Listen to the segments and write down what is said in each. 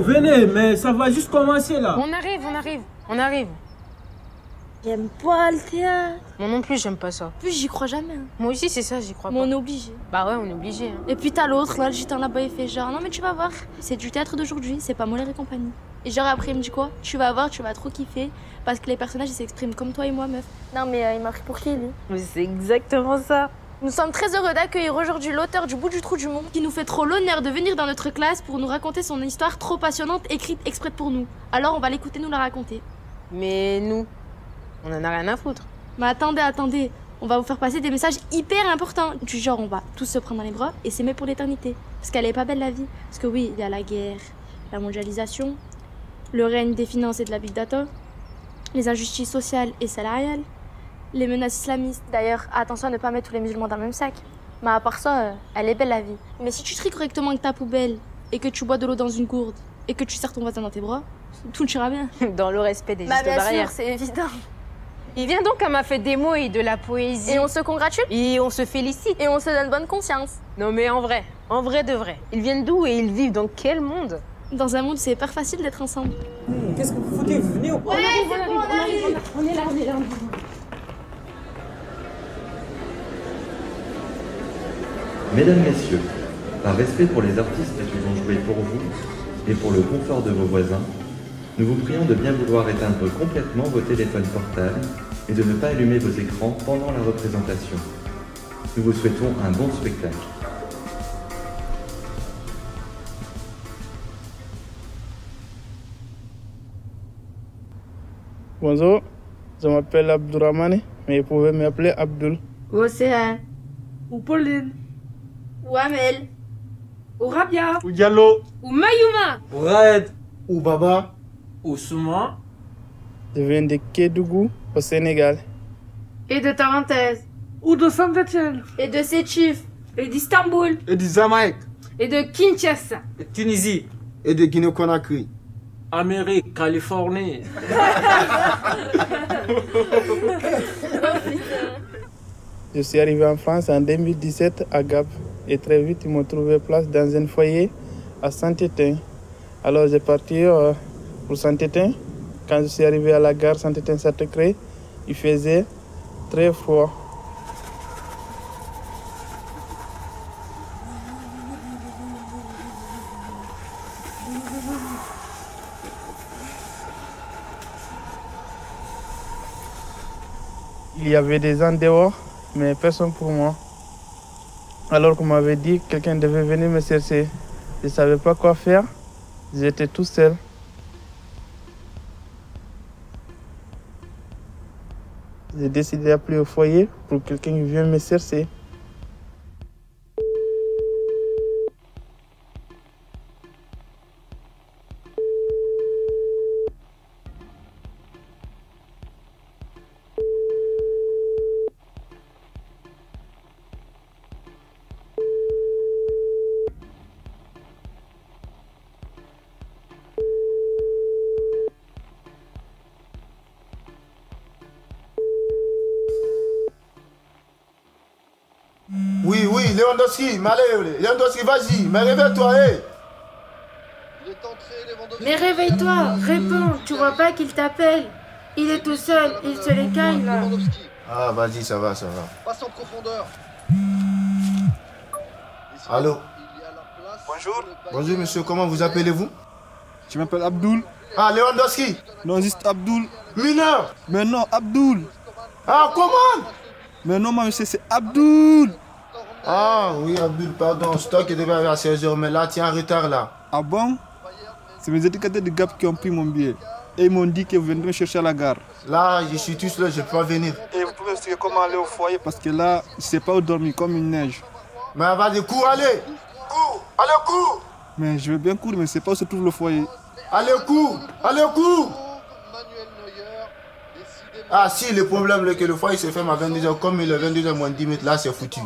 venez, mais ça va juste commencer là. On arrive. J'aime pas le théâtre. Moi non plus, j'aime pas ça. En plus, j'y crois jamais. Hein. Moi aussi, c'est ça, j'y crois Mais pas. on est obligé. Bah ouais, on est obligé. Hein. Et puis t'as l'autre, là, le gitan là-bas, il fait genre, non mais tu vas voir, c'est du théâtre d'aujourd'hui, c'est pas Molière et compagnie. Et genre après, il me dit quoi? Tu vas voir, tu vas trop kiffer, parce que les personnages, ils s'expriment comme toi et moi, meuf. Non mais il m'a pris pour qui, lui? Mais c'est exactement ça. Nous sommes très heureux d'accueillir aujourd'hui l'auteur du bout du trou du monde, qui nous fait trop l'honneur de venir dans notre classe pour nous raconter son histoire trop passionnante, écrite exprès pour nous. Alors on va l'écouter nous la raconter. Mais nous, on en a rien à foutre. Mais attendez, on va vous faire passer des messages hyper importants. Du genre, on va tous se prendre dans les bras et s'aimer pour l'éternité. Parce qu'elle est pas belle la vie. Parce que oui, il y a la guerre, la mondialisation, le règne des finances et de la big data, les injustices sociales et salariales, les menaces islamistes. D'ailleurs, attention à ne pas mettre tous les musulmans dans le même sac. Mais à part ça, elle est belle la vie. Mais si tu tries correctement avec ta poubelle et que tu bois de l'eau dans une gourde et que tu serres ton voisin dans tes bras, tout ira bien. Dans le respect des gestes Bien barrières. sûr, c'est évident. Il vient donc à m'a fait des mots et de la poésie. Et on se congratule. Et on se félicite. Et on se donne bonne conscience. Non mais en vrai de vrai. Ils viennent d'où et ils vivent dans quel monde? Dans un monde, c'est hyper facile d'être ensemble. Qu'est-ce que vous foutez? Vous venez ou pas? Ouais, c'est bon, on arrive. On est là. Mesdames, Messieurs, par respect pour les artistes qui vont jouer pour vous et pour le confort de vos voisins, nous vous prions de bien vouloir éteindre complètement vos téléphones portables et de ne pas allumer vos écrans pendant la représentation. Nous vous souhaitons un bon spectacle. Bonjour, je m'appelle Abdourahmane, mais vous pouvez m'appeler Abdul. Océane. Ou Pauline. Ou Amel. Ou Rabia. Ou Diallo. Ou Mayuma. Ou Raed. Ou Baba. Ou Souma. Je viens de Kédougou, au Sénégal. Et de Tarentaise. Ou de Saint-Etienne. Et de Sétif. Et d'Istanbul. Et du Jamaïque. Et de Kinshasa. Et Tunisie. Et de Guinée-Conakry. Amérique, Californie. Je suis arrivé en France en 2017 à Gap et très vite ils m'ont trouvé place dans un foyer à Saint-Étienne. Alors j'ai parti pour Saint-Étienne. Quand je suis arrivé à la gare Saint-Étienne-Sacré-Cœur, il faisait très froid. Il y avait des gens dehors, mais personne pour moi. Alors qu'on m'avait dit que quelqu'un devait venir me chercher. Je ne savais pas quoi faire. J'étais tout seul. J'ai décidé d'appeler au foyer pour que quelqu'un vienne me chercher. Oui, Lewandowski, Lewandowski, vas-y, mais réveille-toi, hé. Mais réveille-toi, réponds. Tu vois pas qu'il t'appelle? Il est tout seul, il se l'écaille là. Ah, vas-y, ça va. Passe en profondeur. Allô? Bonjour. Bonjour, monsieur, comment vous appelez-vous? Je m'appelle Abdul. Ah, Lewandowski. Non, juste Abdul. Mineur. Mais non, Abdul. Ah, comment? Mais non, monsieur, c'est Abdul. Ah, oui, Abdul, pardon, stock qui devait arriver à 16h, mais là, tu es en retard, là. Ah bon? C'est mes éducateurs de Gap qui ont pris mon billet. Et ils m'ont dit que vous viendrez me chercher à la gare. Là, je suis tout seul, je ne peux pas venir. Et vous pouvez me expliquer comment aller au foyer? Parce que là, je ne sais pas où dormir, comme une neige. Mais vas-y, cours, allez. Cours. Mais je veux bien courir, mais je ne sais pas où se trouve le foyer. Allez, cours. Ah, si, le problème, c'est que le foyer se ferme à 22h. Comme il est 22h moins 10 minutes, là, c'est foutu.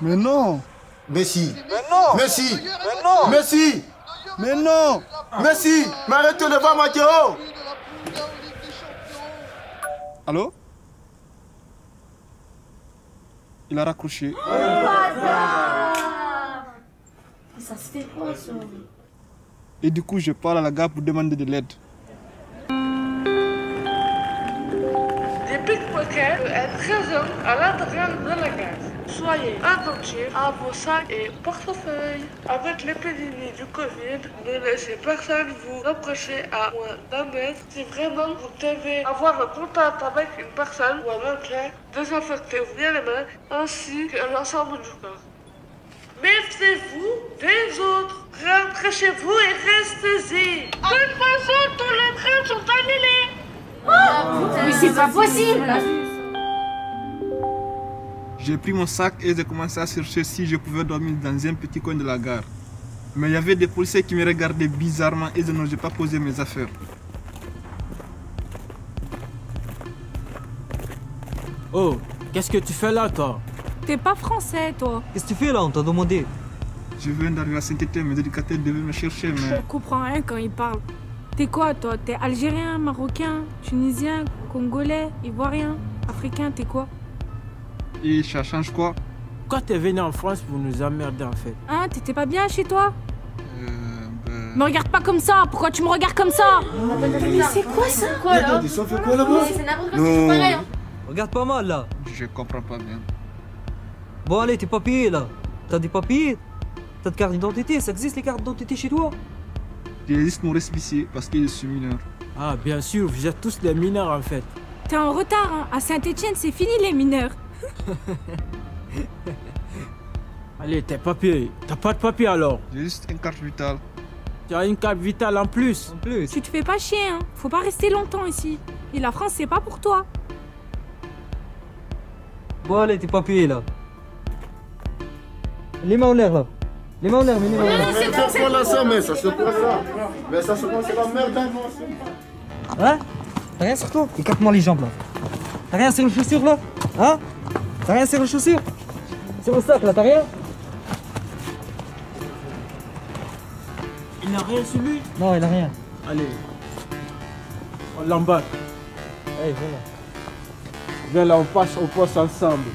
Mais non. Mais si. Mais arrête-toi devant moi, Théo. Allô? Il a raccroché. Ça, 啊 c'était quoi ça? Et du coup, je pars à la gare pour demander de l'aide. Des pickpockets peuvent être présents à l'intérieur de la gare. Soyez attentifs à vos sacs et portefeuilles. Avec l'épidémie du Covid, ne laissez personne vous approcher à moins d'un mètre. Si vraiment vous devez avoir un contact avec une personne ou un objet, désinfectez-vous bien les mains ainsi que l'ensemble du corps. Méfiez-vous des autres. Rentrez chez vous et restez-y. De toute façon, tous les trains sont annulés. Mais c'est pas possible. J'ai pris mon sac et j'ai commencé à chercher si je pouvais dormir dans un petit coin de la gare. Mais il y avait des policiers qui me regardaient bizarrement et je n'osais pas poser mes affaires. Oh, qu'est-ce que tu fais là, toi? T'es pas français, toi. Qu'est-ce que tu fais là? On t'a demandé. Je viens d'arriver à Saint-Étienne, mes éducateurs devaient me chercher, mais... Je comprends rien quand il parle. T'es quoi, toi? T'es algérien, marocain, tunisien, congolais, ivoirien, africain, t'es quoi? Et ça change quoi? Pourquoi t'es venu en France pour nous emmerder en fait? Hein, t'étais pas bien chez toi? Me regarde pas comme ça, pourquoi tu me regardes comme ça? Mais c'est quoi ça? Quoi là? Ils ont fait quoi là-bas? C'est n'importe quoi, c'est pareil. Regarde pas mal là. Je comprends pas bien. Bon allez, tes papiers là. T'as des papiers? T'as de carte d'identité? Ça existe les cartes d'identité chez toi? J'ai juste mon récépissé parce que je suis mineur. Ah, bien sûr, vous êtes tous des mineurs en fait. T'es en retard, hein. À Saint-Étienne, c'est fini les mineurs. Allez, tes papiers. T'as pas de papier alors? J'ai juste une carte vitale. Tu as une carte vitale en plus? Tu te fais pas chier, hein. Faut pas rester longtemps ici. Et la France, c'est pas pour toi. Bon allez, tes papiers là. Les mains en l'air là. Les mains en l'air, mais les mains en l'air. Mais c'est quoi là ça? Mais ça c'est quoi ça? Mais ça c'est quoi? C'est la merde hein? Hein? T'as rien sur toi? Écarte-moi les jambes là. T'as rien sur les chaussures là? Hein? T'as rien sur les chaussures? Sur le sac là, t'as rien? Il n'a rien sur lui? Non, il a rien. Allez, on l'embarque. Allez, voilà. Viens là, on passe au poste ensemble.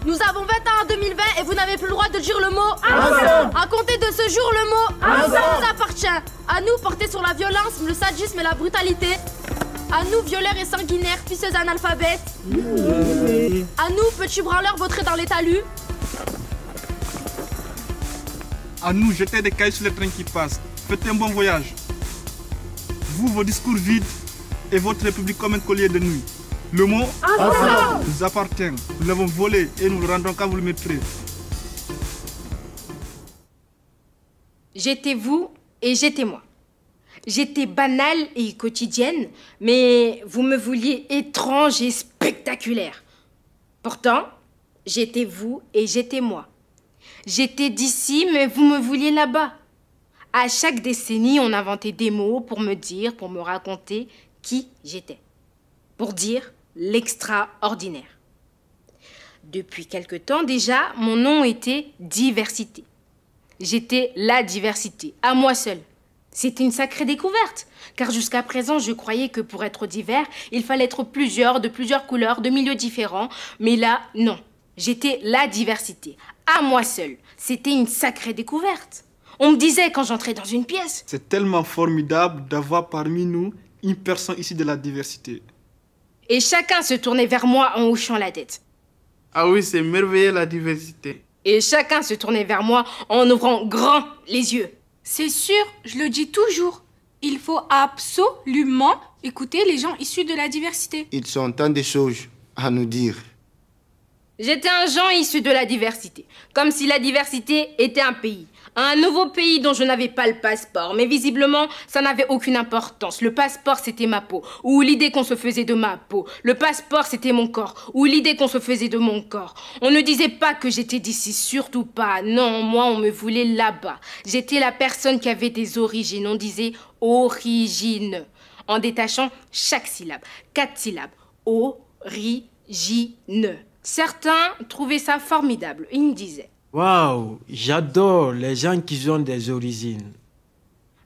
Nous avons 21 en 2020 et vous n'avez plus le droit de dire le mot ensemble. À compter de ce jour, le mot ensemble nous appartient. À nous, porter sur la violence, le sadisme et la brutalité. À nous, violeurs et sanguinaires, puceux analphabètes. À nous, petits branleurs vautrés dans les talus. À nous, jetez des cailloux sur les trains qui passent. Faites un bon voyage. Vous, vos discours vides et votre république comme un collier de nuit. Le mot nous appartient. Nous l'avons volé et nous le rendons quand vous le mettrez. J'étais vous et j'étais moi. J'étais banale et quotidienne, mais vous me vouliez étrange et spectaculaire. Pourtant, j'étais vous et j'étais moi. J'étais d'ici, mais vous me vouliez là-bas. À chaque décennie, on inventait des mots pour me dire, pour me raconter qui j'étais. Pour dire l'extraordinaire. Depuis quelque temps déjà, mon nom était Diversité. J'étais la diversité, à moi seule. C'était une sacrée découverte, car jusqu'à présent, je croyais que pour être divers, il fallait être plusieurs, de plusieurs couleurs, de milieux différents. Mais là, non. J'étais la diversité, à moi seule. C'était une sacrée découverte. On me disait quand j'entrais dans une pièce. C'est tellement formidable d'avoir parmi nous une personne issue de la diversité. Et chacun se tournait vers moi en hochant la tête. Ah oui, c'est merveilleux la diversité. Et chacun se tournait vers moi en ouvrant grand les yeux. C'est sûr, je le dis toujours. Il faut absolument écouter les gens issus de la diversité. Ils ont tant de choses à nous dire. J'étais un genre issu de la diversité. Comme si la diversité était un pays. Un nouveau pays dont je n'avais pas le passeport. Mais visiblement, ça n'avait aucune importance. Le passeport, c'était ma peau. Ou l'idée qu'on se faisait de ma peau. Le passeport, c'était mon corps. Ou l'idée qu'on se faisait de mon corps. On ne disait pas que j'étais d'ici, surtout pas. Non, moi, on me voulait là-bas. J'étais la personne qui avait des origines. On disait origine. En détachant chaque syllabe. 4 syllabes. Origine. Certains trouvaient ça formidable. Ils me disaient. Waouh, j'adore les gens qui ont des origines.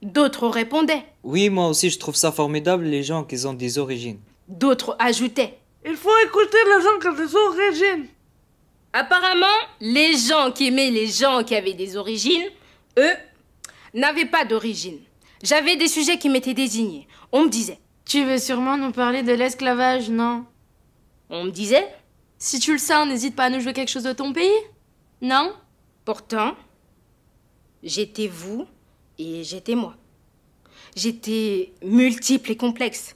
D'autres répondaient. Oui, moi aussi je trouve ça formidable, les gens qui ont des origines. D'autres ajoutaient. Il faut écouter les gens qui ont des origines. Apparemment, les gens qui aimaient les gens qui avaient des origines, eux, n'avaient pas d'origine. J'avais des sujets qui m'étaient désignés. On me disait. Tu veux sûrement nous parler de l'esclavage, non? On me disait. Si tu le sens, n'hésite pas à nous jouer quelque chose de ton pays. Non? Pourtant, j'étais vous et j'étais moi. J'étais multiple et complexe.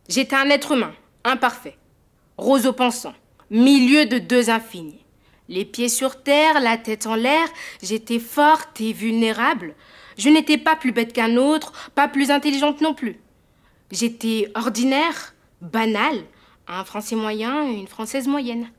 J'étais un être humain, imparfait, roseau-pensant, milieu de 2 infinis. Les pieds sur terre, la tête en l'air, j'étais forte et vulnérable. Je n'étais pas plus bête qu'un autre, pas plus intelligente non plus. J'étais ordinaire, banale, un Français moyen et une Française moyenne.